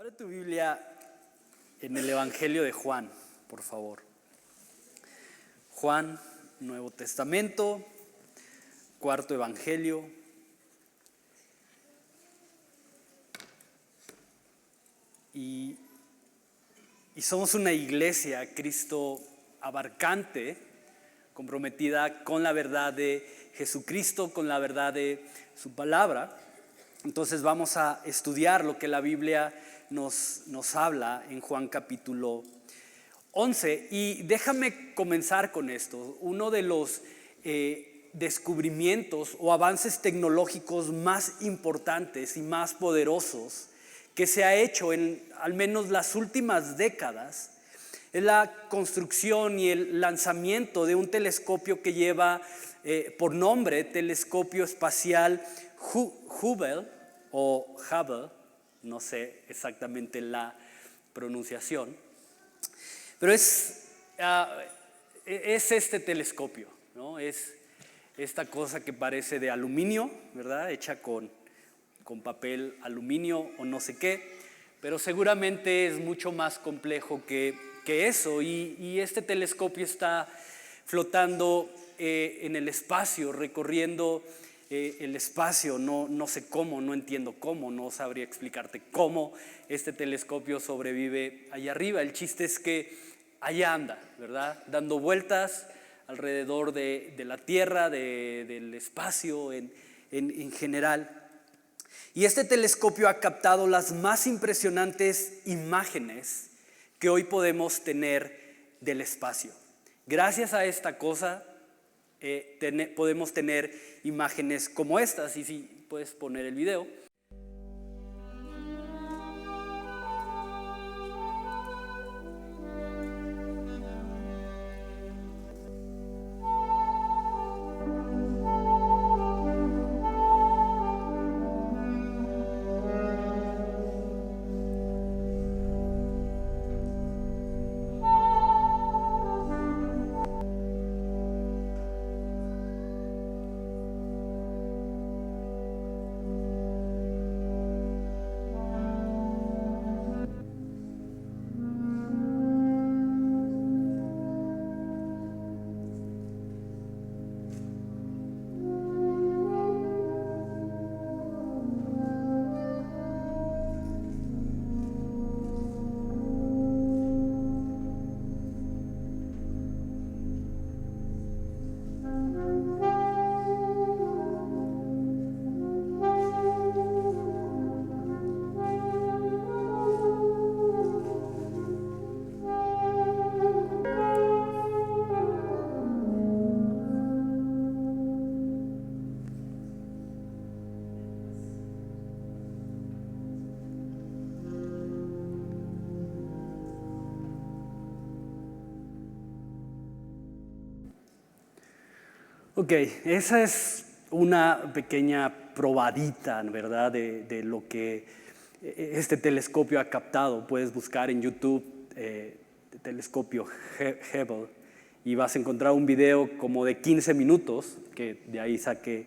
Abre tu Biblia en el Evangelio de Juan, por favor. Juan, Nuevo Testamento, cuarto Evangelio. Y somos una iglesia, Cristo abarcante, comprometida con la verdad de Jesucristo, con la verdad de su palabra. Entonces vamos a estudiar lo que la Biblia nos habla en Juan capítulo 11. Y déjame comenzar con esto. Uno de los descubrimientos o avances tecnológicos más importantes y más poderosos que se ha hecho en al menos las últimas décadas es la construcción y el lanzamiento de un telescopio que lleva por nombre Telescopio Espacial Hubble o Hubble, no sé exactamente la pronunciación, pero es este telescopio, ¿no? Es esta cosa que parece de aluminio, ¿verdad? Hecha con papel aluminio o no sé qué, pero seguramente es mucho más complejo que eso. Y este telescopio está flotando en el espacio, recorriendo el espacio. No sé cómo, no entiendo cómo, no sabría explicarte cómo este telescopio sobrevive allá arriba. El chiste es que allá anda, ¿verdad? Dando vueltas alrededor de la Tierra, del espacio en general. Y este telescopio ha captado las más impresionantes imágenes que hoy podemos tener del espacio. Gracias a esta cosa podemos tener imágenes como estas. Y si puedes poner el video. Ok, esa es una pequeña probadita, ¿verdad?, de lo que este telescopio ha captado. Puedes buscar en YouTube telescopio Hubble y vas a encontrar un video como de 15 minutos, que de ahí saqué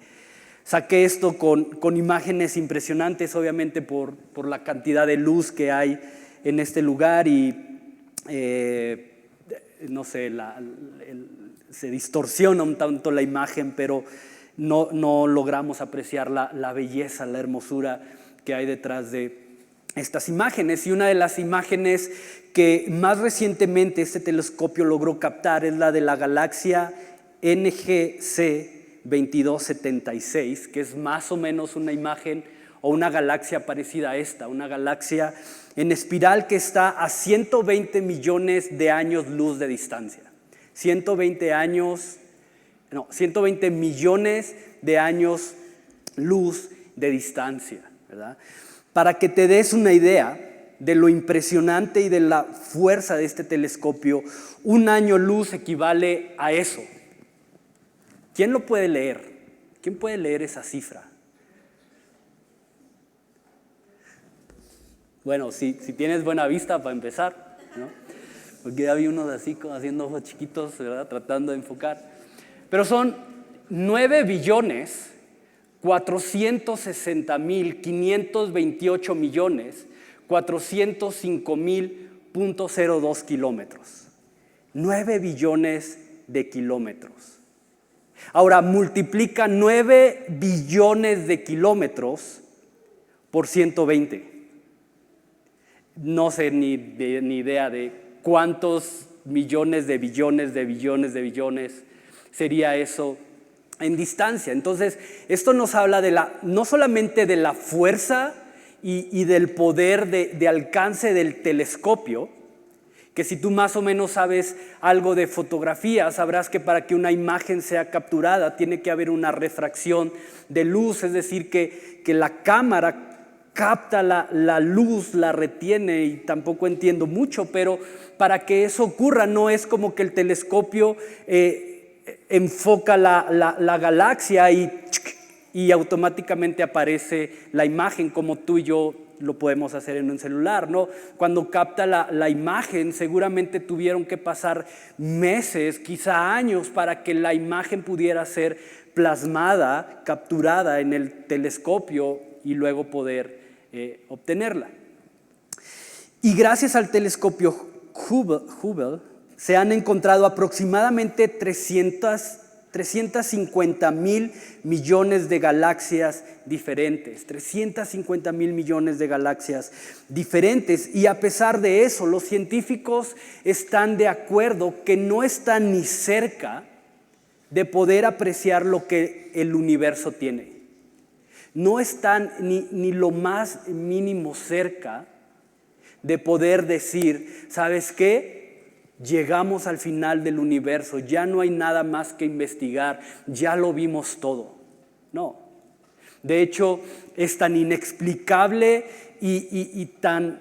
esto con imágenes impresionantes, obviamente por la cantidad de luz que hay en este lugar y no sé, se distorsiona un tanto la imagen, pero no logramos apreciar la belleza, la hermosura que hay detrás de estas imágenes. Y una de las imágenes que más recientemente este telescopio logró captar es la de la galaxia NGC 2276, que es más o menos una imagen o una galaxia parecida a esta, una galaxia en espiral que está a 120 millones de años luz de distancia. 120 millones de años luz de distancia, ¿verdad? Para que te des una idea de lo impresionante y de la fuerza de este telescopio, un año luz equivale a eso. ¿Quién lo puede leer? ¿Quién puede leer esa cifra? Bueno, si tienes buena vista para empezar, ¿no? Porque ya vi unos así como haciendo ojos chiquitos, ¿verdad?, tratando de enfocar. Pero son 9.460.528.400.000 405.002 kilómetros. 9 billones de kilómetros. Ahora, multiplica 9 billones de kilómetros por 120. No sé ni idea de cuántos millones de billones de billones de billones sería eso en distancia. Entonces, esto nos habla no solamente de la fuerza y del poder de alcance del telescopio, que si tú más o menos sabes algo de fotografía, sabrás que para que una imagen sea capturada tiene que haber una refracción de luz, es decir, que la cámara capta la luz, la retiene, y tampoco entiendo mucho, pero para que eso ocurra no es como que el telescopio enfoca la galaxia y automáticamente aparece la imagen como tú y yo lo podemos hacer en un celular, ¿no? Cuando capta la imagen, seguramente tuvieron que pasar meses, quizá años, para que la imagen pudiera ser plasmada, capturada en el telescopio y luego poder obtenerla. Y gracias al telescopio Hubble se han encontrado aproximadamente 350.000 millones de galaxias diferentes. 350.000 millones de galaxias diferentes. Y a pesar de eso, los científicos están de acuerdo que no están ni cerca de poder apreciar lo que el universo tiene. No están ni lo más mínimo cerca de poder decir, ¿sabes qué? Llegamos al final del universo, ya no hay nada más que investigar, ya lo vimos todo. No. De hecho, es tan inexplicable y tan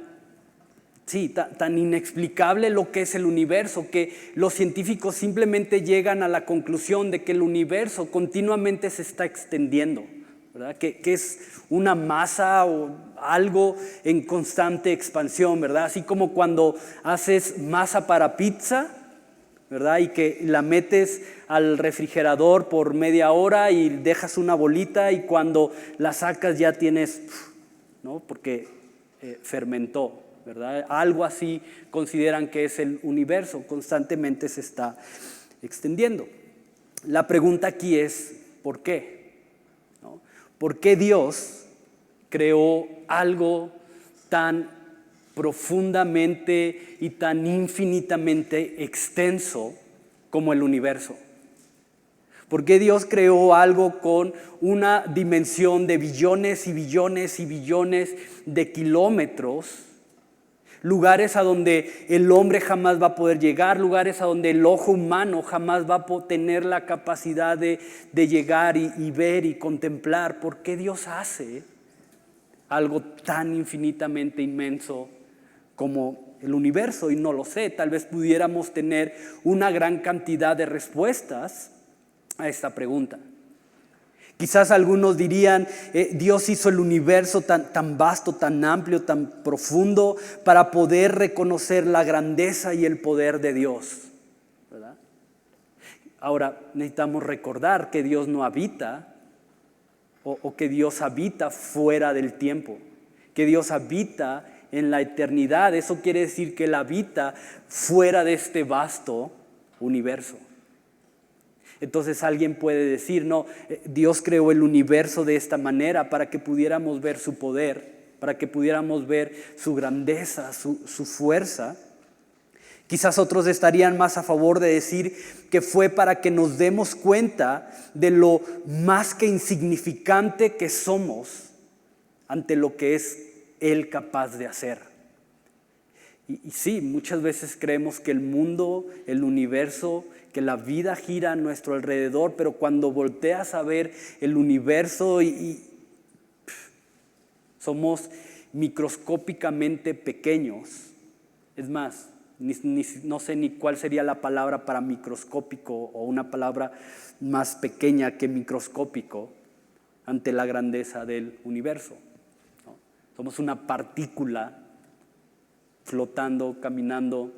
inexplicable lo que es el universo, que los científicos simplemente llegan a la conclusión de que el universo continuamente se está extendiendo, ¿verdad? Que es una masa o algo en constante expansión, ¿verdad? Así como cuando haces masa para pizza, ¿verdad? Y que la metes al refrigerador por media hora y dejas una bolita y cuando la sacas ya tienes, ¿no? Porque fermentó, ¿verdad? Algo así consideran que es el universo, constantemente se está extendiendo. La pregunta aquí es, ¿por qué? ¿No? ¿Por qué Dios creó algo tan profundamente y tan infinitamente extenso como el universo? ¿Por qué Dios creó algo con una dimensión de billones y billones y billones de kilómetros? Lugares a donde el hombre jamás va a poder llegar, lugares a donde el ojo humano jamás va a tener la capacidad de llegar y ver y contemplar. ¿Por qué Dios hace algo tan infinitamente inmenso como el universo? Y no lo sé, tal vez pudiéramos tener una gran cantidad de respuestas a esta pregunta. Quizás algunos dirían, Dios hizo el universo tan vasto, tan amplio, tan profundo para poder reconocer la grandeza y el poder de Dios, ¿verdad? Ahora necesitamos recordar que Dios no habita o que Dios habita fuera del tiempo, que Dios habita en la eternidad. Eso quiere decir que Él habita fuera de este vasto universo. Entonces alguien puede decir, no, Dios creó el universo de esta manera para que pudiéramos ver su poder, para que pudiéramos ver su grandeza, su fuerza. Quizás otros estarían más a favor de decir que fue para que nos demos cuenta de lo más que insignificante que somos ante lo que es Él capaz de hacer. Y sí, muchas veces creemos que el mundo, el universo, que la vida gira a nuestro alrededor, pero cuando volteas a ver el universo somos microscópicamente pequeños. Es más, no sé ni cuál sería la palabra para microscópico o una palabra más pequeña que microscópico ante la grandeza del universo, ¿no? Somos una partícula flotando, caminando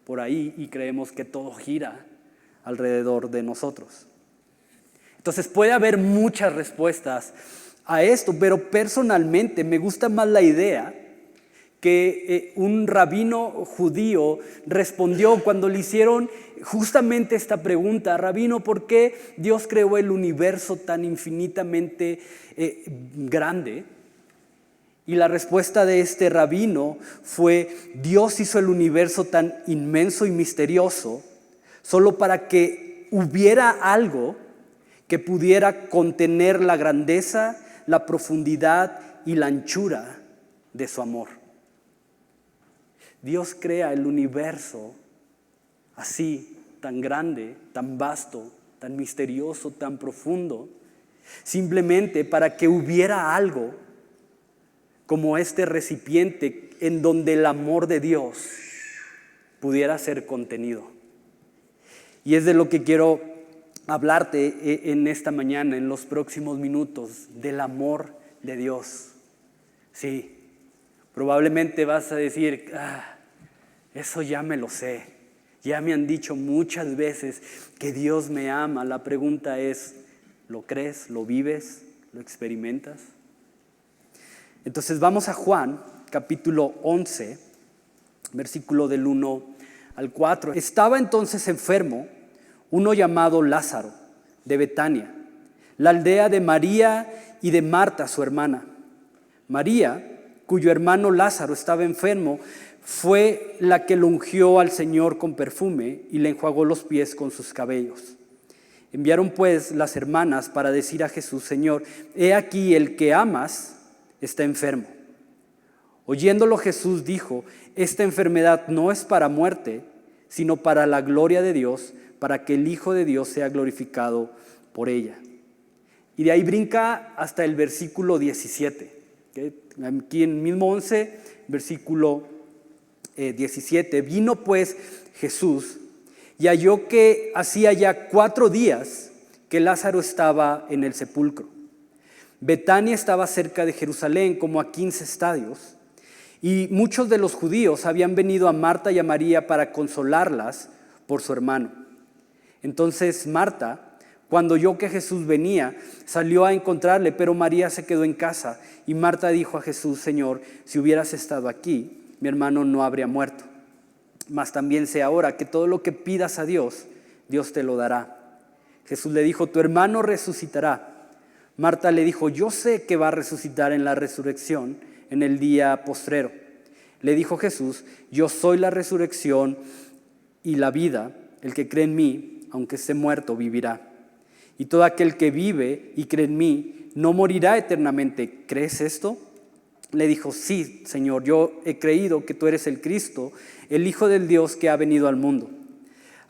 por ahí y creemos que todo gira alrededor de nosotros. Entonces puede haber muchas respuestas a esto, pero personalmente me gusta más la idea que un rabino judío respondió cuando le hicieron justamente esta pregunta: Rabino, ¿por qué Dios creó el universo tan infinitamente grande? Y la respuesta de este rabino fue: Dios hizo el universo tan inmenso y misterioso solo para que hubiera algo que pudiera contener la grandeza, la profundidad y la anchura de su amor. Dios crea el universo así, tan grande, tan vasto, tan misterioso, tan profundo, simplemente para que hubiera algo como este recipiente en donde el amor de Dios pudiera ser contenido. Y es de lo que quiero hablarte en esta mañana, en los próximos minutos, del amor de Dios. Sí, probablemente vas a decir: eso ya me lo sé, ya me han dicho muchas veces que Dios me ama. La pregunta es: ¿lo crees? ¿Lo vives? ¿Lo experimentas? Entonces vamos a Juan, capítulo 11, versículo del 1 al 4. Estaba entonces enfermo uno llamado Lázaro, de Betania, la aldea de María y de Marta, su hermana. María, cuyo hermano Lázaro estaba enfermo, fue la que lo ungió al Señor con perfume y le enjuagó los pies con sus cabellos. Enviaron pues las hermanas para decir a Jesús: Señor, he aquí el que amas está enfermo. Oyéndolo Jesús dijo: esta enfermedad no es para muerte, sino para la gloria de Dios, para que el Hijo de Dios sea glorificado por ella. Y de ahí brinca hasta el versículo 17. ¿Okay? Aquí en el mismo 11, versículo 17. Vino pues Jesús y halló que hacía ya 4 días que Lázaro estaba en el sepulcro. Betania estaba cerca de Jerusalén, como a 15 estadios, y muchos de los judíos habían venido a Marta y a María para consolarlas por su hermano. Entonces Marta, cuando oyó que Jesús venía, salió a encontrarle, pero María se quedó en casa. Y Marta dijo a Jesús: Señor, si hubieras estado aquí, mi hermano no habría muerto. Mas también sé ahora que todo lo que pidas a Dios, Dios te lo dará. Jesús le dijo: tu hermano resucitará. Marta le dijo: yo sé que va a resucitar en la resurrección en el día postrero. Le dijo Jesús: yo soy la resurrección y la vida. El que cree en mí, aunque esté muerto, vivirá. Y todo aquel que vive y cree en mí no morirá eternamente. ¿Crees esto? Le dijo: sí, Señor, yo he creído que tú eres el Cristo, el Hijo del Dios que ha venido al mundo.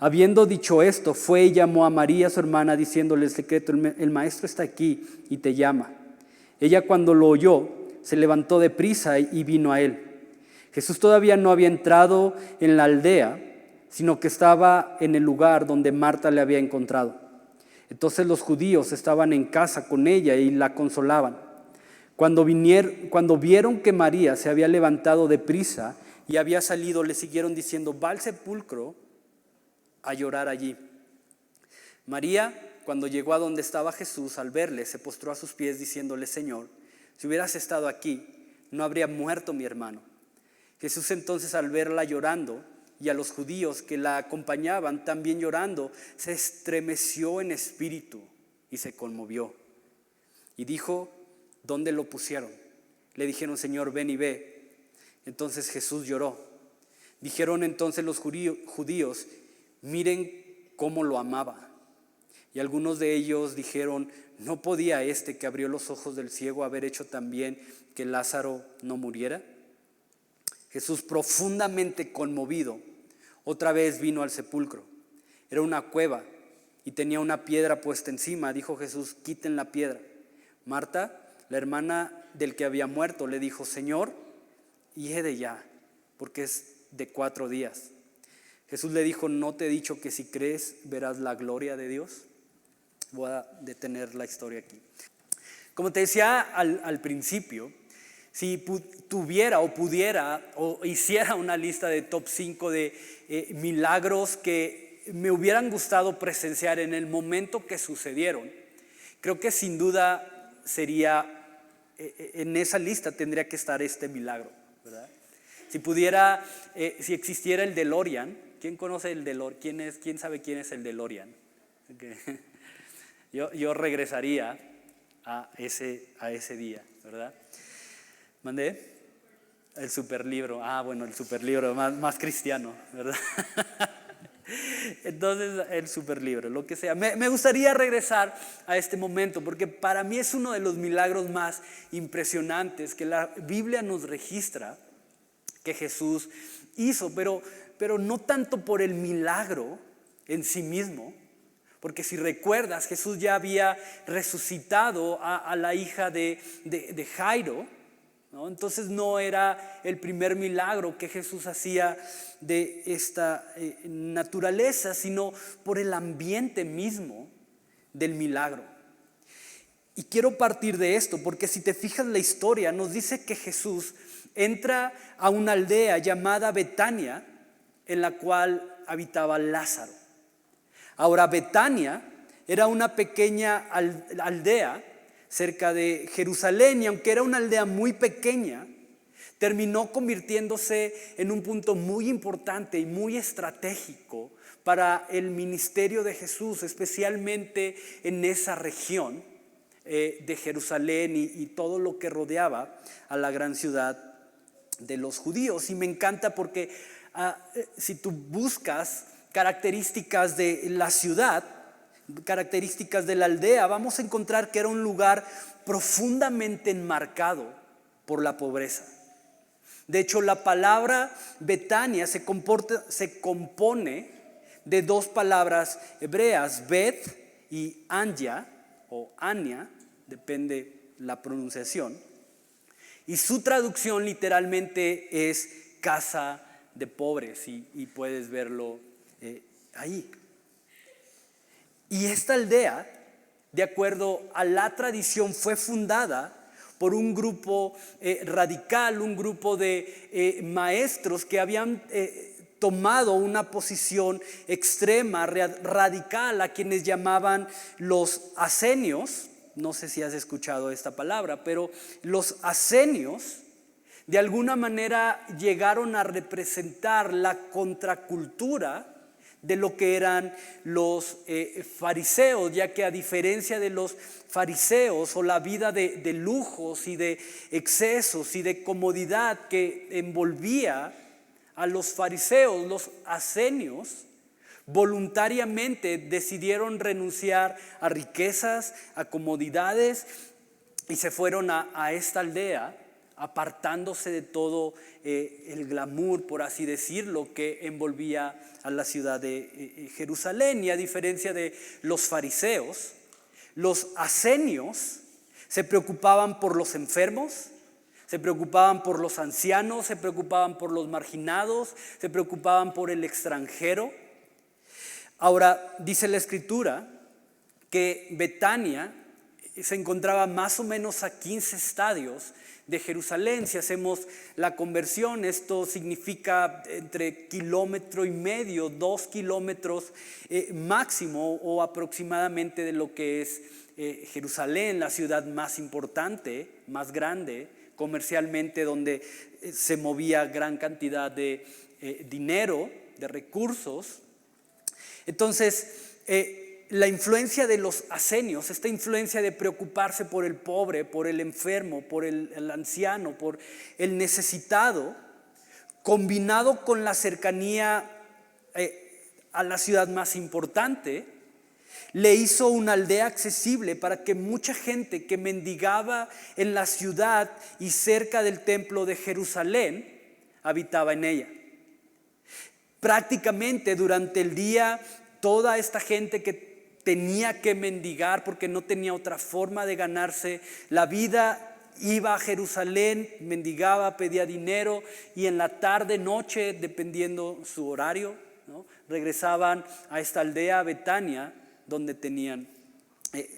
Habiendo dicho esto, fue y llamó a María, su hermana, diciéndole el secreto: el maestro está aquí y te llama. Ella, cuando lo oyó, se levantó de prisa y vino a él. Jesús todavía no había entrado en la aldea, sino que estaba en el lugar donde Marta le había encontrado. Entonces los judíos estaban en casa con ella y la consolaban. Cuando vieron que María se había levantado de prisa y había salido, le siguieron diciendo: va al sepulcro a llorar allí. María, cuando llegó a donde estaba Jesús, al verle, se postró a sus pies diciéndole: Señor, si hubieras estado aquí, no habría muerto mi hermano. Jesús entonces, al verla llorando y a los judíos que la acompañaban también llorando, se estremeció en espíritu y se conmovió. Y dijo: ¿dónde lo pusieron? Le dijeron: Señor, ven y ve. Entonces Jesús lloró. Dijeron entonces los judíos: miren cómo lo amaba. Y algunos de ellos dijeron: ¿no podía este que abrió los ojos del ciego haber hecho también que Lázaro no muriera? Jesús, profundamente conmovido, otra vez vino al sepulcro. Era una cueva y tenía una piedra puesta encima. Dijo Jesús: quiten la piedra. Marta, la hermana del que había muerto, le dijo: Señor, hiede ya, porque es de 4 días. Jesús le dijo: ¿no te he dicho que si crees verás la gloria de Dios? Voy a detener la historia aquí. Como te decía al principio, si tuviera o pudiera o hiciera una lista de top 5 de milagros que me hubieran gustado presenciar en el momento que sucedieron, creo que sin duda sería, en esa lista tendría que estar este milagro, ¿verdad? Si pudiera, si existiera el DeLorean, ¿quién conoce el DeLorean? ¿Quién sabe quién es el DeLorean? Okay. Yo regresaría a ese día, ¿verdad? ¿Mandé? El superlibro. Bueno, el superlibro más cristiano, ¿verdad? Entonces, el superlibro, lo que sea. Me gustaría regresar a este momento porque para mí es uno de los milagros más impresionantes que la Biblia nos registra que Jesús hizo, pero no tanto por el milagro en sí mismo, porque si recuerdas, Jesús ya había resucitado a la hija de Jairo, ¿no? Entonces no era el primer milagro que Jesús hacía de esta naturaleza, sino por el ambiente mismo del milagro. Y quiero partir de esto, porque si te fijas la historia, nos dice que Jesús entra a una aldea llamada Betania, en la cual habitaba Lázaro. Ahora, Betania era una pequeña aldea cerca de Jerusalén, y aunque era una aldea muy pequeña, terminó convirtiéndose en un punto muy importante y muy estratégico para el ministerio de Jesús, especialmente en esa región de Jerusalén y todo lo que rodeaba a la gran ciudad de los judíos. Y me encanta porque si tú buscas características de la ciudad, características de la aldea, vamos a encontrar que era un lugar profundamente enmarcado por la pobreza. De hecho, la palabra Betania se compone de dos palabras hebreas, Bet y Anya, o Ania, depende la pronunciación, y su traducción literalmente es casa de pobres, y puedes verlo ahí. Y esta aldea, de acuerdo a la tradición, fue fundada por un grupo radical, un grupo de maestros que habían tomado una posición extrema, radical, a quienes llamaban los asenios. No sé si has escuchado esta palabra, pero los asenios de alguna manera llegaron a representar la contracultura de lo que eran los fariseos, ya que a diferencia de los fariseos o la vida de lujos y de excesos y de comodidad que envolvía a los fariseos, los asenios voluntariamente decidieron renunciar a riquezas, a comodidades, y se fueron a esta aldea, apartándose de todo el glamour, por así decirlo, que envolvía a la ciudad de Jerusalén. Y a diferencia de los fariseos, los asenios se preocupaban por los enfermos, se preocupaban por los ancianos, se preocupaban por los marginados, se preocupaban por el extranjero. Ahora, dice la Escritura que Betania se encontraba más o menos a 15 estadios de Jerusalén. Si hacemos la conversión, esto significa entre 1,5 kilómetros, 2 kilómetros máximo, o aproximadamente, de lo que es Jerusalén, la ciudad más importante, más grande comercialmente, donde se movía gran cantidad de dinero, de recursos. Entonces, la influencia de los asenios, esta influencia de preocuparse por el pobre, por el enfermo, por el anciano, por el necesitado, combinado con la cercanía a la ciudad más importante, le hizo una aldea accesible para que mucha gente que mendigaba en la ciudad y cerca del templo de Jerusalén habitaba en ella. Prácticamente durante el día, toda esta gente que tenía que mendigar porque no tenía otra forma de ganarse la vida, iba a Jerusalén, mendigaba, pedía dinero, y en la tarde, noche, dependiendo su horario, ¿no?, regresaban a esta aldea, Betania, donde tenían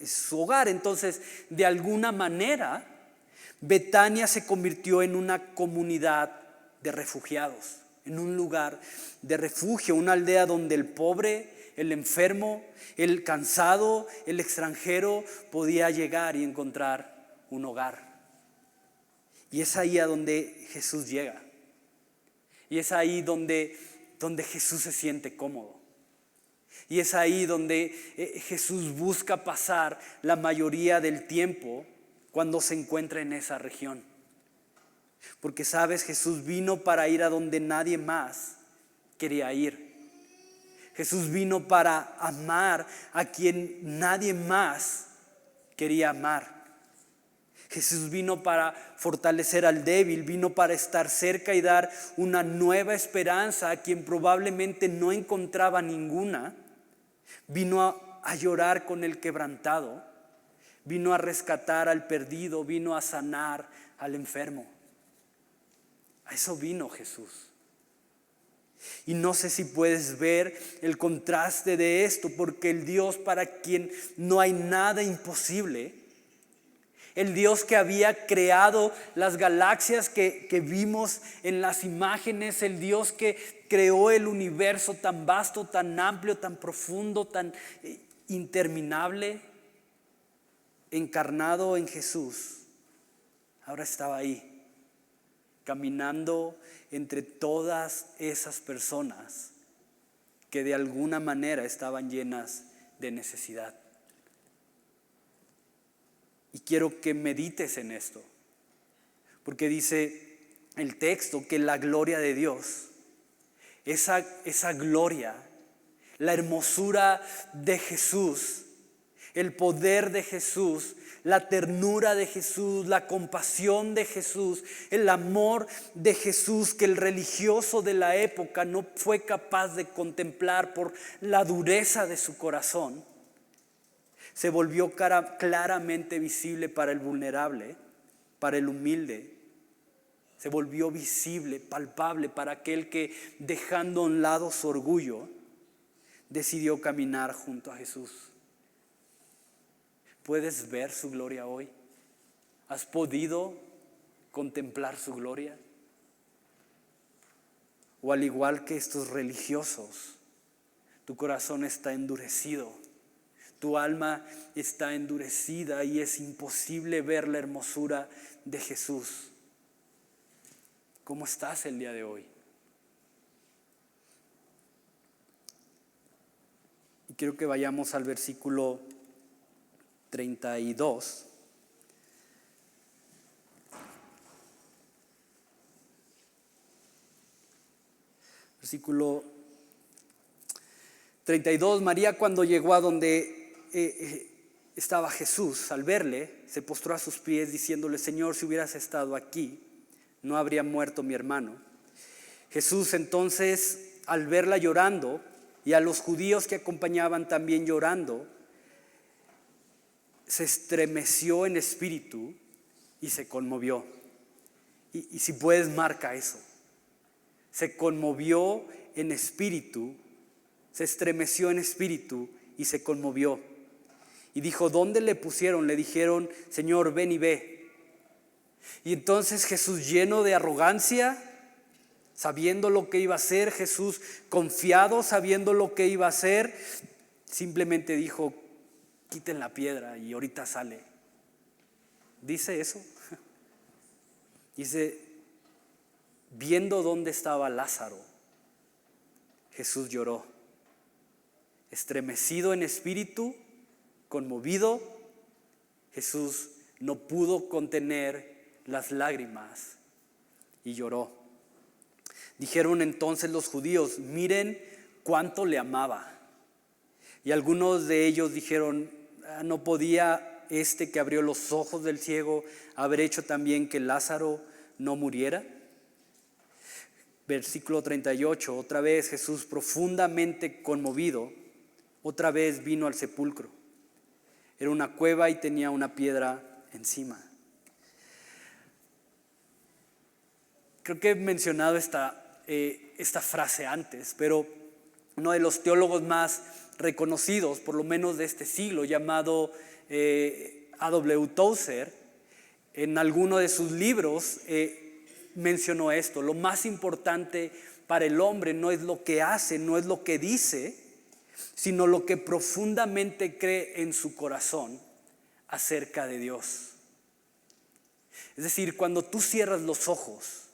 su hogar. Entonces, de alguna manera, Betania se convirtió en una comunidad de refugiados, en un lugar de refugio, una aldea donde el pobre, el enfermo, el cansado, el extranjero podía llegar y encontrar un hogar. Y es ahí a donde Jesús llega. Y es ahí donde Jesús se siente cómodo. Y es ahí donde Jesús busca pasar la mayoría del tiempo cuando se encuentra en esa región. Porque sabes, Jesús vino para ir a donde nadie más quería ir. Jesús vino para amar a quien nadie más quería amar. Jesús vino para fortalecer al débil, vino para estar cerca y dar una nueva esperanza a quien probablemente no encontraba ninguna. Vino a llorar con el quebrantado, vino a rescatar al perdido, vino a sanar al enfermo. A eso vino Jesús. Y no sé si puedes ver el contraste de esto, porque el Dios para quien no hay nada imposible, el Dios que había creado las galaxias que vimos en las imágenes, el Dios que creó el universo tan vasto, tan amplio, tan profundo, tan interminable, encarnado en Jesús, ahora estaba ahí, caminando entre todas esas personas que de alguna manera estaban llenas de necesidad. Y quiero que medites en esto, porque dice el texto que la gloria de Dios, esa gloria, la hermosura de Jesús, el poder de Jesús, la ternura de Jesús, la compasión de Jesús, el amor de Jesús que el religioso de la época no fue capaz de contemplar por la dureza de su corazón, se volvió claramente visible para el vulnerable, para el humilde. Se volvió visible, palpable para aquel que, dejando a un lado su orgullo, decidió caminar junto a Jesús. ¿Puedes ver su gloria hoy? ¿Has podido contemplar su gloria? O al igual que estos religiosos, tu corazón está endurecido, tu alma está endurecida y es imposible ver la hermosura de Jesús. ¿Cómo estás el día de hoy? Y quiero que vayamos al versículo 32. Versículo 32. María, cuando llegó a donde estaba Jesús, al verle, se postró a sus pies diciéndole: Señor, si hubieras estado aquí, no habría muerto mi hermano. Jesús entonces, al verla llorando y a los judíos que acompañaban también llorando, se estremeció en espíritu y se conmovió. Y si puedes, marca eso. Se conmovió en espíritu, se estremeció en espíritu y se conmovió. Y dijo: ¿dónde le pusieron? Le dijeron: Señor, ven y ve. Y entonces Jesús, lleno de arrogancia, sabiendo lo que iba a hacer, Jesús confiado, sabiendo lo que iba a hacer, simplemente dijo: quiten la piedra y ahorita sale. Dice eso. Dice: viendo dónde estaba Lázaro, Jesús lloró, estremecido en espíritu, conmovido. Jesús no pudo contener las lágrimas y lloró. Dijeron entonces los judíos: miren cuánto le amaba. Y algunos de ellos dijeron: ¿no podía este que abrió los ojos del ciego haber hecho también que Lázaro no muriera? Versículo 38, otra vez Jesús, profundamente conmovido, otra vez vino al sepulcro. Era una cueva y tenía una piedra encima. Creo que he mencionado esta frase antes, pero uno de los teólogos más reconocidos, por lo menos de este siglo, llamado A.W. Tozer, en alguno de sus libros mencionó esto: lo más importante para el hombre no es lo que hace, no es lo que dice, sino lo que profundamente cree en su corazón acerca de Dios. Es decir, cuando tú cierras los ojos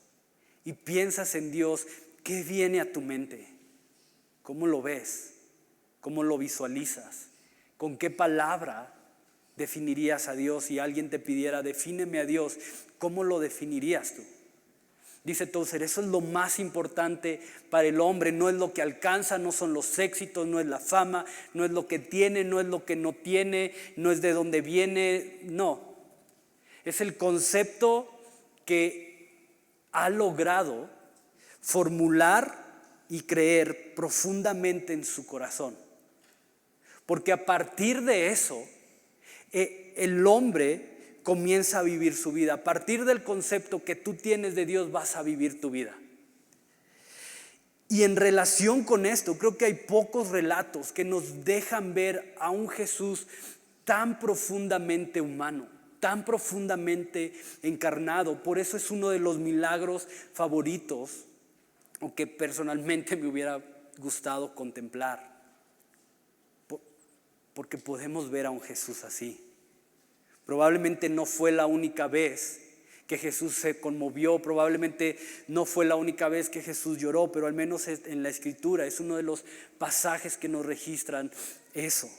y piensas en Dios ¿qué viene a tu mente? ¿Cómo lo ves? ¿Cómo lo visualizas? ¿Con qué palabra definirías a Dios? Si alguien te pidiera, defíneme a Dios, ¿cómo lo definirías tú? Dice Tozer, eso es lo más importante para el hombre, no es lo que alcanza, no son los éxitos, no es la fama, no es lo que tiene, no es lo que no tiene, no es de dónde viene, no. Es el concepto que ha logrado formular y creer profundamente en su corazón. Porque a partir de eso, el hombre comienza a vivir su vida. A partir del concepto que tú tienes de Dios, vas a vivir tu vida. Y en relación con esto, creo que hay pocos relatos que nos dejan ver a un Jesús tan profundamente humano, tan profundamente encarnado. Por eso es uno de los milagros favoritos, o que personalmente me hubiera gustado contemplar. Porque podemos ver a un Jesús así. Probablemente no fue la única vez que Jesús se conmovió, probablemente no fue la única vez que Jesús lloró, pero al menos en la Escritura es uno de los pasajes que nos registran eso.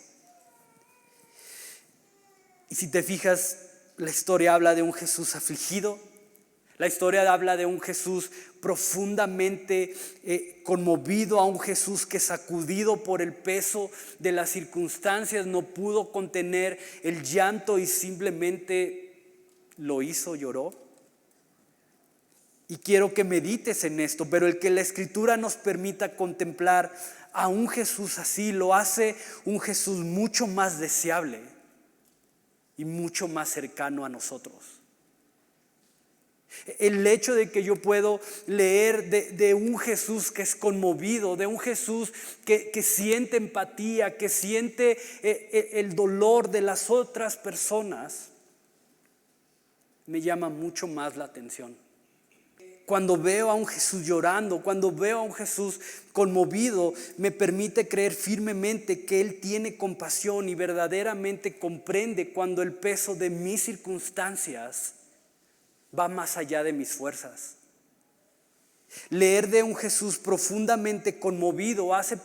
Y si te fijas, la historia habla de un Jesús afligido, la historia habla de un Jesús profundamente conmovido, a un Jesús que, sacudido por el peso de las circunstancias, no pudo contener el llanto y simplemente lo hizo, lloró. Y quiero que medites en esto, pero el que la Escritura nos permita contemplar a un Jesús así lo hace un Jesús mucho más deseable y mucho más cercano a nosotros. El hecho de que yo puedo leer de un Jesús que es conmovido, de un Jesús que siente empatía, que siente el dolor de las otras personas, me llama mucho más la atención. Cuando veo a un Jesús llorando, cuando veo a un Jesús conmovido, me permite creer firmemente que Él tiene compasión y verdaderamente comprende cuando el peso de mis circunstancias va más allá de mis fuerzas. Leer de un Jesús profundamente conmovido hace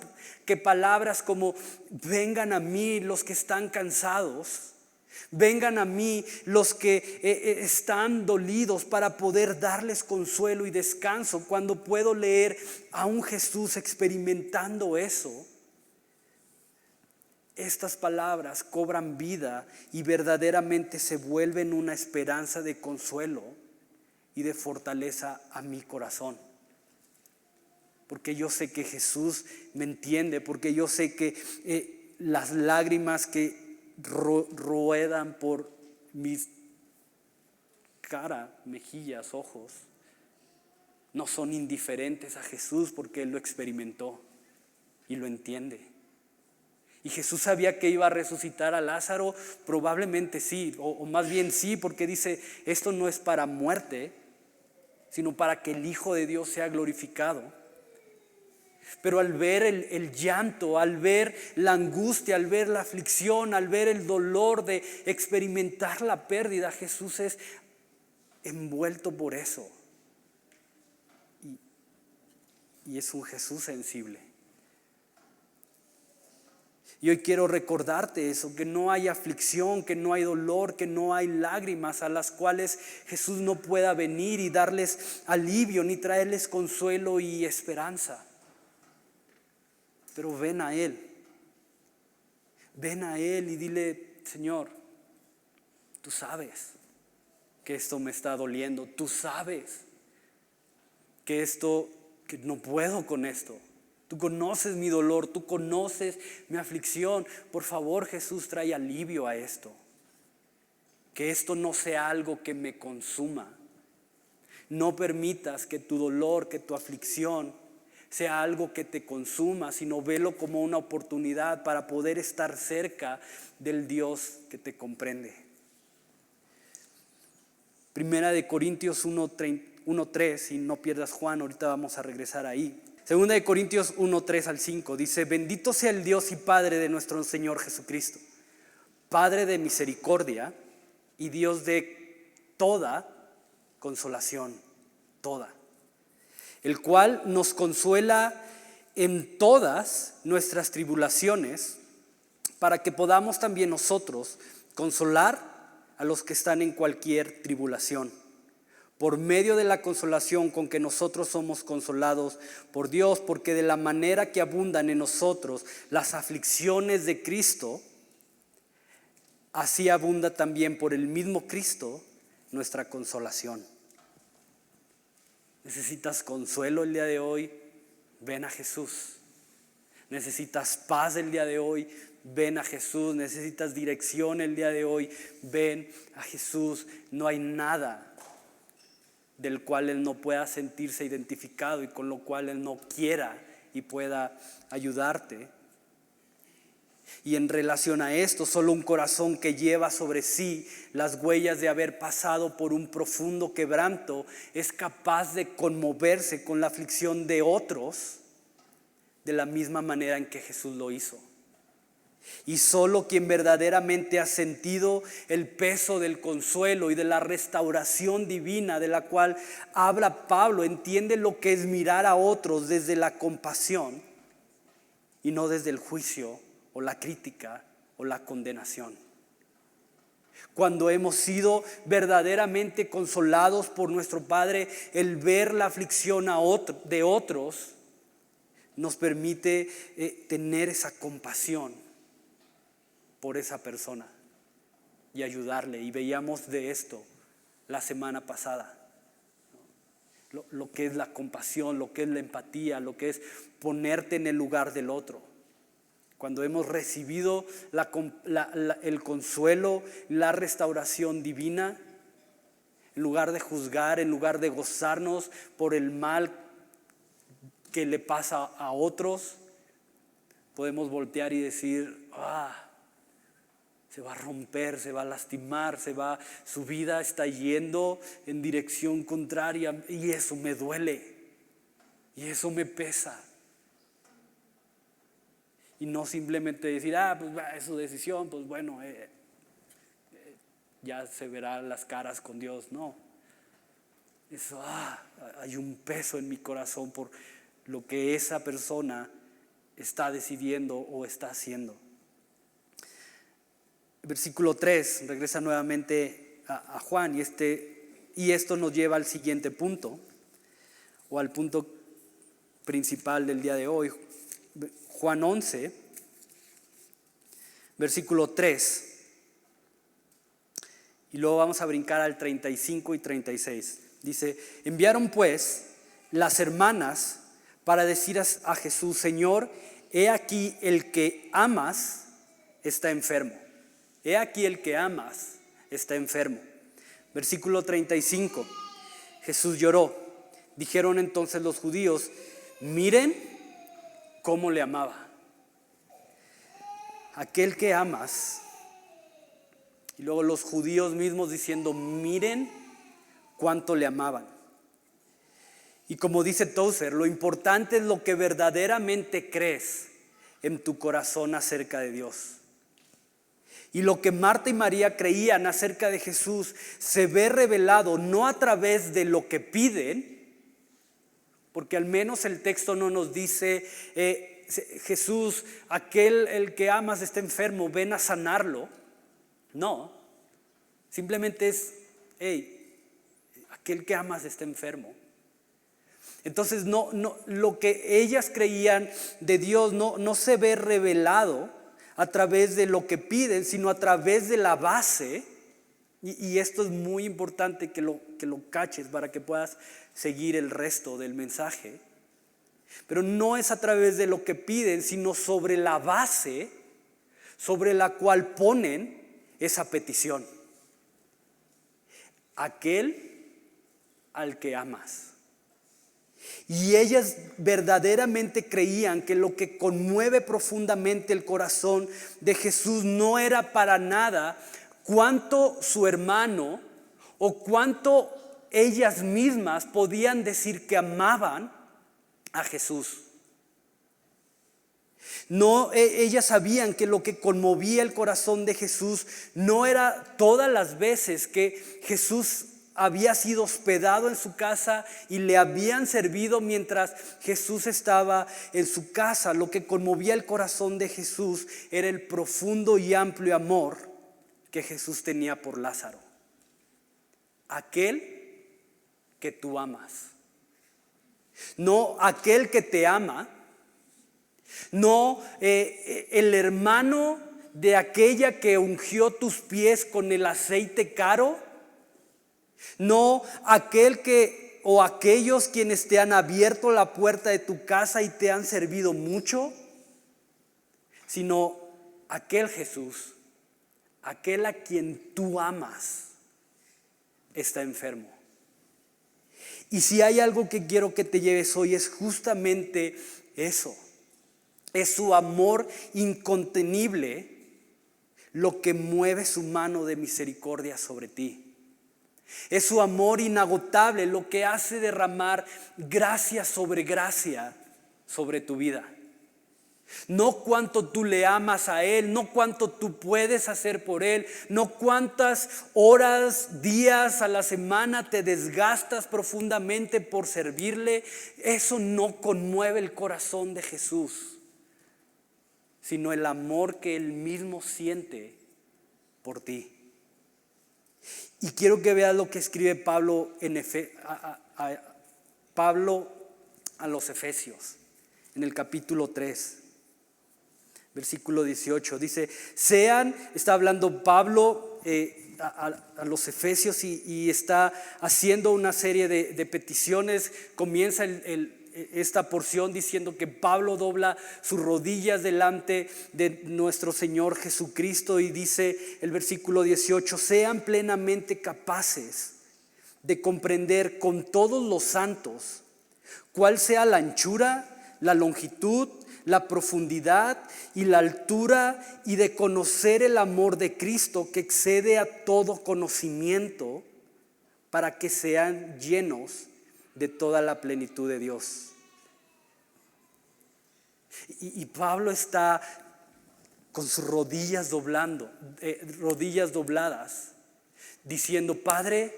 que palabras como vengan a mí los que están cansados, vengan a mí los que están dolidos, para poder darles consuelo y descanso. Cuando puedo leer a un Jesús experimentando eso, estas palabras cobran vida y verdaderamente se vuelven una esperanza de consuelo y de fortaleza a mi corazón. Porque yo sé que Jesús me entiende, porque yo sé que las lágrimas que ruedan por mis cara, mejillas, ojos, no son indiferentes a Jesús, porque Él lo experimentó y lo entiende. Y Jesús sabía que iba a resucitar a Lázaro, probablemente sí, o más bien sí, porque dice, esto no es para muerte, sino para que el Hijo de Dios sea glorificado. Pero al ver el llanto, al ver la angustia, al ver la aflicción, al ver el dolor de experimentar la pérdida, Jesús es envuelto por eso. Y es un Jesús sensible. Y hoy quiero recordarte eso, que no hay aflicción, que no hay dolor, que no hay lágrimas a las cuales Jesús no pueda venir y darles alivio, ni traerles consuelo y esperanza. Pero ven a Él y dile, Señor, tú sabes que esto me está doliendo, tú sabes que no puedo con esto. Tú conoces mi dolor, tú conoces mi aflicción. Por favor, Jesús, trae alivio a esto. Que esto no sea algo que me consuma. No permitas que tu dolor, que tu aflicción sea algo que te consuma, sino velo como una oportunidad para poder estar cerca del Dios que te comprende. Primera de Corintios 1:3, y no pierdas Juan, ahorita vamos a regresar ahí. Segunda de Corintios 1:3 al 5 dice: bendito sea el Dios y Padre de nuestro Señor Jesucristo, Padre de misericordia y Dios de toda consolación, toda, el cual nos consuela en todas nuestras tribulaciones, para que podamos también nosotros consolar a los que están en cualquier tribulación, por medio de la consolación con que nosotros somos consolados por Dios, porque de la manera que abundan en nosotros las aflicciones de Cristo, así abunda también por el mismo Cristo nuestra consolación. ¿Necesitas consuelo el día de hoy? Ven a Jesús. ¿Necesitas paz el día de hoy? Ven a Jesús. ¿Necesitas dirección el día de hoy? Ven a Jesús. No hay nada del cual Él no pueda sentirse identificado y con lo cual Él no quiera y pueda ayudarte. Y en relación a esto, solo un corazón que lleva sobre sí las huellas de haber pasado por un profundo quebranto es capaz de conmoverse con la aflicción de otros de la misma manera en que Jesús lo hizo. Y solo quien verdaderamente ha sentido el peso del consuelo y de la restauración divina de la cual habla Pablo entiende lo que es mirar a otros desde la compasión y no desde el juicio o la crítica o la condenación. Cuando hemos sido verdaderamente consolados por nuestro Padre, el ver la aflicción de otros nos permite tener esa compasión por esa persona y ayudarle. Y veíamos de esto la semana pasada. Lo que es la compasión, lo que es la empatía, lo que es ponerte en el lugar del otro. Cuando hemos recibido el consuelo, la restauración divina, en lugar de juzgar, en lugar de gozarnos por el mal que le pasa a otros, podemos voltear y decir, se va a romper, se va a lastimar, su vida está yendo en dirección contraria y eso me duele y eso me pesa. Y no simplemente decir, pues es su decisión, pues bueno, ya se verán las caras con Dios. No, eso, hay un peso en mi corazón por lo que esa persona está decidiendo o está haciendo. Versículo 3, regresa nuevamente a Juan y esto nos lleva al siguiente punto, o al punto principal del día de hoy. Juan 11, versículo 3, y luego vamos a brincar al 35 y 36. Dice, enviaron pues las hermanas para decir a Jesús, Señor, he aquí el que amas está enfermo. He aquí el que amas está enfermo. Versículo 35, Jesús lloró. Dijeron entonces los judíos, miren cómo le amaba. Aquel que amas. Y luego los judíos mismos diciendo, miren cuánto le amaban. Y como dice Tozer, lo importante es lo que verdaderamente crees en tu corazón acerca de Dios. Y lo que Marta y María creían acerca de Jesús se ve revelado no a través de lo que piden, porque al menos el texto no nos dice, Jesús, el que amas está enfermo, ven a sanarlo. No, simplemente es, aquel que amas está enfermo. Entonces no, lo que ellas creían de Dios no se ve revelado a través de lo que piden, sino a través de la base. Y esto es muy importante que lo caches para que puedas seguir el resto del mensaje. Pero no es a través de lo que piden, sino sobre la base sobre la cual ponen esa petición. Aquel al que amas. Y ellas verdaderamente creían que lo que conmueve profundamente el corazón de Jesús no era para nada cuánto su hermano o cuánto ellas mismas podían decir que amaban a Jesús. No, ellas sabían que lo que conmovía el corazón de Jesús no era todas las veces que Jesús había sido hospedado en su casa y le habían servido mientras Jesús estaba en su casa. Lo que conmovía el corazón de Jesús era el profundo y amplio amor que Jesús tenía por Lázaro, aquel que tú amas. No aquel que te ama, no el hermano de aquella que ungió tus pies con el aceite caro, no aquel que o aquellos quienes te han abierto la puerta de tu casa y te han servido mucho, sino aquel Jesús, aquel a quien tú amas, está enfermo. Y si hay algo que quiero que te lleves hoy es justamente eso. Es su amor incontenible lo que mueve su mano de misericordia sobre ti. Es su amor inagotable lo que hace derramar gracia sobre tu vida. No cuánto tú le amas a Él, no cuánto tú puedes hacer por Él, no cuántas horas, días a la semana te desgastas profundamente por servirle. Eso no conmueve el corazón de Jesús, sino el amor que Él mismo siente por ti. Y quiero que veas lo que escribe Pablo a los Efesios, en el capítulo 3, versículo 18. Dice, está hablando Pablo a los Efesios y está haciendo una serie de peticiones. Comienza esta porción diciendo que Pablo dobla sus rodillas delante de nuestro Señor Jesucristo y dice el versículo 18, sean plenamente capaces de comprender con todos los santos cuál sea la anchura, la longitud, la profundidad y la altura, y de conocer el amor de Cristo que excede a todo conocimiento, para que sean llenos de toda la plenitud de Dios. Y Pablo está con sus rodillas dobladas, diciendo, Padre,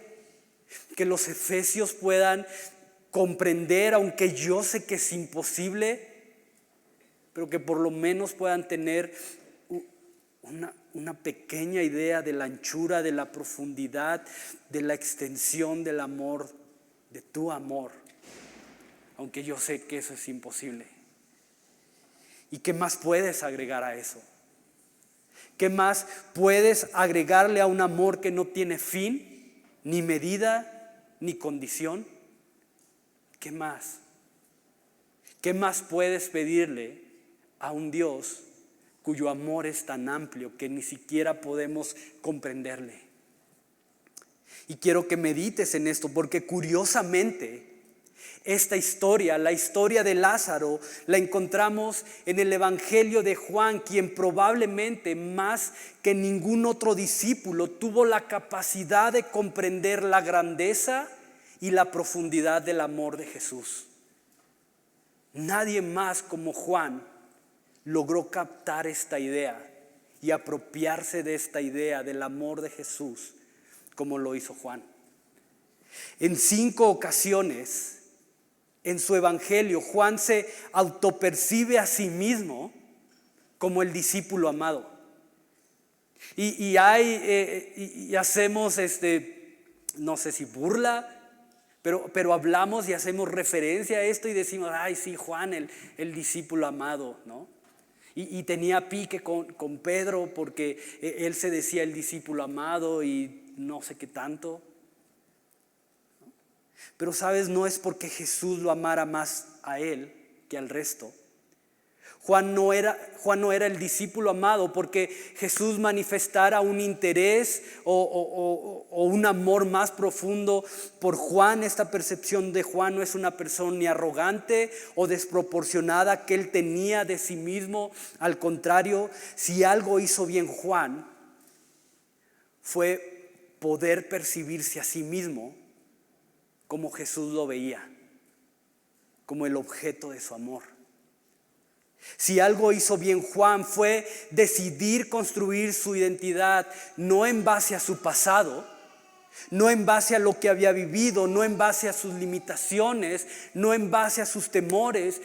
que los efesios puedan comprender, aunque yo sé que es imposible, pero que por lo menos puedan tener una pequeña idea de la anchura, de la profundidad, de la extensión del amor, de tu amor, aunque yo sé que eso es imposible. ¿Y qué más puedes agregar a eso? ¿Qué más puedes agregarle a un amor que no tiene fin, ni medida, ni condición? ¿Qué más? ¿Qué más puedes pedirle a un Dios cuyo amor es tan amplio que ni siquiera podemos comprenderle? Y quiero que medites en esto, porque curiosamente esta historia, la historia de Lázaro, la encontramos en el Evangelio de Juan, quien probablemente más que ningún otro discípulo tuvo la capacidad de comprender la grandeza y la profundidad del amor de Jesús. Nadie más como Juan logró captar esta idea y apropiarse de esta idea del amor de Jesús como lo hizo Juan. En 5 ocasiones en su evangelio, Juan se autopercibe a sí mismo como el discípulo amado. Y hacemos no sé si burla, pero hablamos y hacemos referencia a esto y decimos, ay sí, Juan, el discípulo amado, ¿no? Y tenía pique con Pedro porque él se decía el discípulo amado y no sé qué tanto. Pero sabes, no es porque Jesús lo amara más a él que al resto. Juan no era el discípulo amado porque Jesús manifestara un interés o un amor más profundo por Juan. Esta percepción de Juan no es una persona ni arrogante o desproporcionada que él tenía de sí mismo. Al contrario, si algo hizo bien Juan, fue poder percibirse a sí mismo como Jesús lo veía, como el objeto de su amor. Si algo hizo bien Juan fue decidir construir su identidad no en base a su pasado, No en base a lo que había vivido, no en base a sus limitaciones, no en base a sus temores.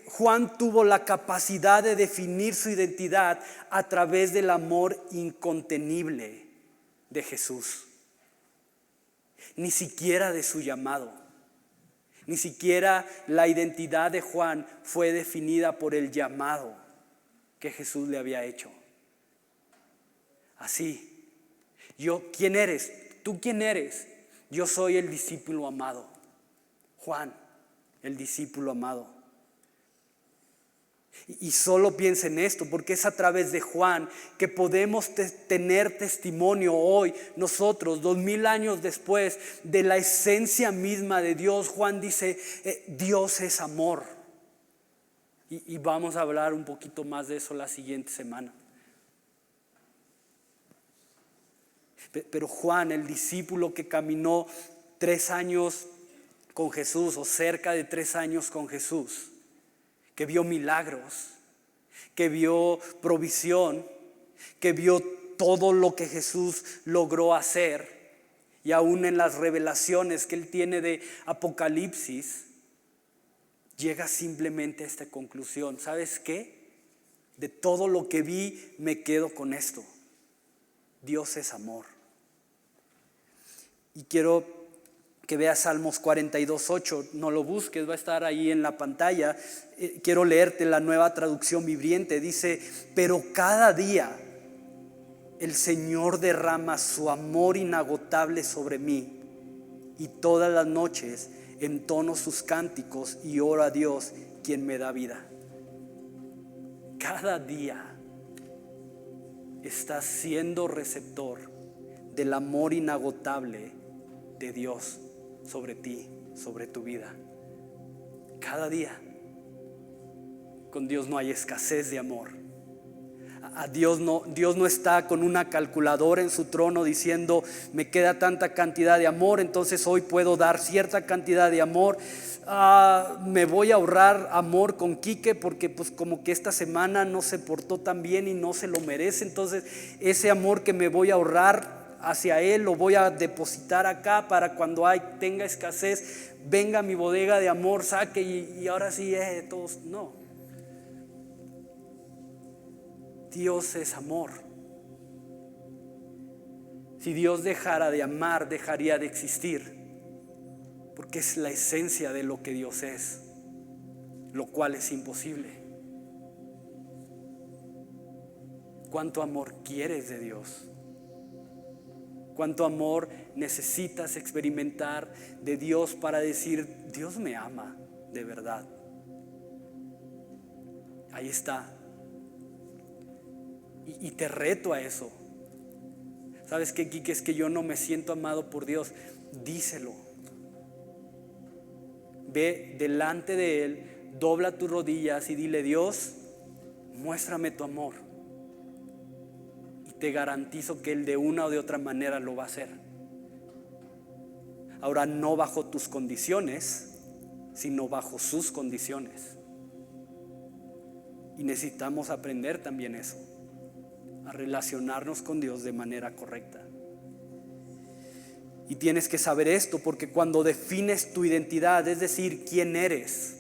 Juan tuvo la capacidad de definir su identidad a través del amor incontenible de Jesús. Ni siquiera de su llamado. Ni siquiera la identidad de Juan fue definida por el llamado que Jesús le había hecho. Así, ¿quién eres? ¿Tú quién eres? Yo soy el discípulo amado. Juan, el discípulo amado. Y solo piensa en esto, porque es a través de Juan que podemos tener testimonio hoy, nosotros, 2000 años después, de la esencia misma de Dios. Juan dice, Dios es amor. Y vamos a hablar un poquito más de eso la siguiente semana. Pero Juan, el discípulo que caminó 3 años con Jesús, o cerca de 3 años con Jesús, que vio milagros, que vio provisión, que vio todo lo que Jesús logró hacer, y aún en las revelaciones que él tiene de Apocalipsis, llega simplemente a esta conclusión: ¿sabes qué? De todo lo que vi me quedo con esto: Dios es amor. Y quiero que veas Salmos 42:8, no lo busques, va a estar ahí en la pantalla. Quiero leerte la Nueva Traducción Viviente. Dice: pero cada día el Señor derrama su amor inagotable sobre mí, y todas las noches entono sus cánticos y oro a Dios, quien me da vida. Cada día estás siendo receptor del amor inagotable de Dios sobre ti, sobre tu vida. Cada día. Con Dios no hay escasez de amor. Dios no está con una calculadora en su trono diciendo: me queda tanta cantidad de amor, entonces hoy puedo dar cierta cantidad de amor. Me voy a ahorrar amor con Quique porque pues como que esta semana no se portó tan bien y no se lo merece, entonces ese amor que me voy a ahorrar hacia él lo voy a depositar acá para cuando tenga escasez, venga mi bodega de amor, saque y ahora sí, todos. No. Dios es amor. Si Dios dejara de amar, dejaría de existir, porque es la esencia de lo que Dios es, lo cual es imposible. ¿Cuánto amor quieres de Dios? ¿Cuánto amor necesitas experimentar de Dios para decir: Dios me ama de verdad? Ahí está. Y te reto a eso. ¿Sabes qué, Quique? Es que yo no me siento amado por Dios. Díselo. Ve delante de Él, dobla tus rodillas y dile: Dios, muéstrame tu amor. Y te garantizo que Él de una o de otra manera lo va a hacer. Ahora, no bajo tus condiciones, sino bajo sus condiciones. Y necesitamos aprender también eso, a relacionarnos con Dios de manera correcta. Y tienes que saber esto, porque cuando defines tu identidad, es decir, quién eres,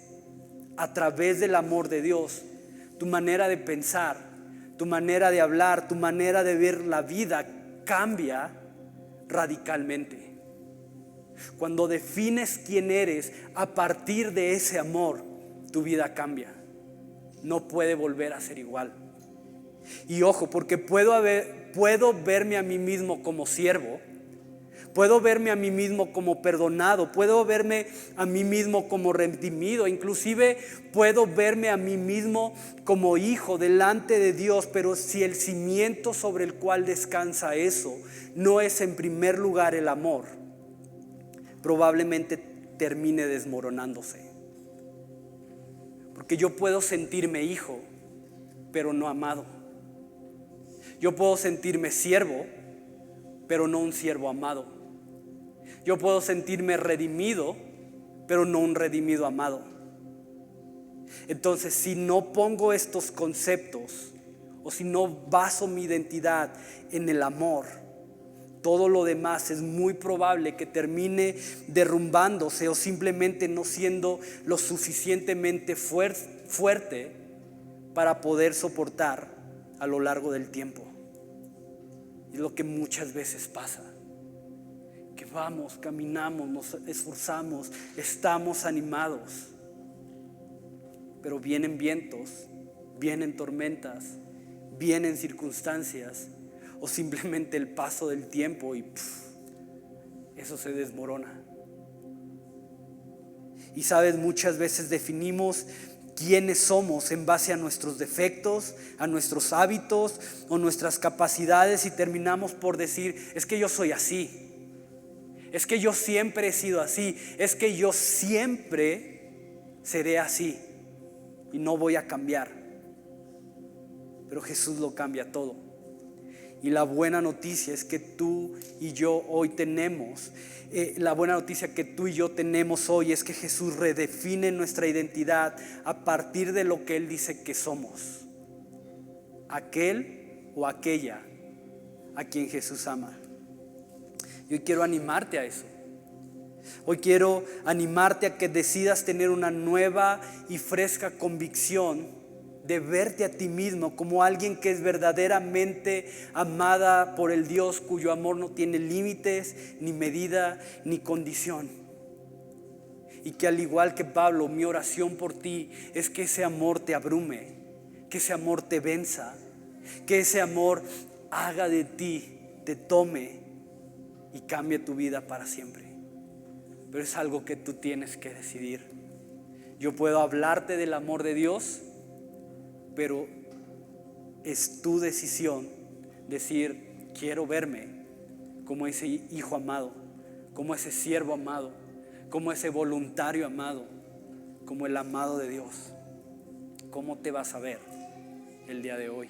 a través del amor de Dios, tu manera de pensar, tu manera de hablar, tu manera de ver la vida cambia radicalmente. Cuando defines quién eres a partir de ese amor, tu vida cambia. No puede volver a ser igual. Y ojo, porque puedo verme a mí mismo como siervo, puedo verme a mí mismo como perdonado, puedo verme a mí mismo como redimido, inclusive puedo verme a mí mismo como hijo delante de Dios, pero si el cimiento sobre el cual descansa eso no es en primer lugar el amor, probablemente termine desmoronándose. Porque yo puedo sentirme hijo, pero no amado. Yo puedo sentirme siervo, pero no un siervo amado. Yo puedo sentirme redimido, pero no un redimido amado. Entonces, si no pongo estos conceptos, o si no baso mi identidad en el amor, todo lo demás es muy probable que termine derrumbándose o simplemente no siendo lo suficientemente fuerte para poder soportar a lo largo del tiempo. Y es lo que muchas veces pasa, que vamos, caminamos, nos esforzamos, estamos animados, pero vienen vientos, vienen tormentas, vienen circunstancias o simplemente el paso del tiempo y eso se desmorona. Y sabes, muchas veces definimos quiénes somos en base a nuestros defectos, a nuestros hábitos o nuestras capacidades y terminamos por decir, es que yo soy así, es que yo siempre he sido así, es que yo siempre seré así y no voy a cambiar. Pero Jesús lo cambia todo. Y la buena noticia es que tú y yo hoy tenemos, la buena noticia que tú y yo tenemos hoy es que Jesús redefine nuestra identidad a partir de lo que Él dice que somos. Aquel o aquella a quien Jesús ama. Y hoy quiero animarte a eso. Hoy quiero animarte a que decidas tener una nueva y fresca convicción de verte a ti mismo como alguien que es verdaderamente amada por el Dios cuyo amor no tiene límites, ni medida, ni condición. Y que al igual que Pablo, mi oración por ti es que ese amor te abrume, que ese amor te venza, que ese amor haga de ti, te tome y cambie tu vida para siempre. Pero es algo que tú tienes que decidir. Yo puedo hablarte del amor de Dios, pero es tu decisión decir, quiero verme como ese hijo amado, como ese siervo amado, como ese voluntario amado, como el amado de Dios. ¿Cómo te vas a ver el día de hoy?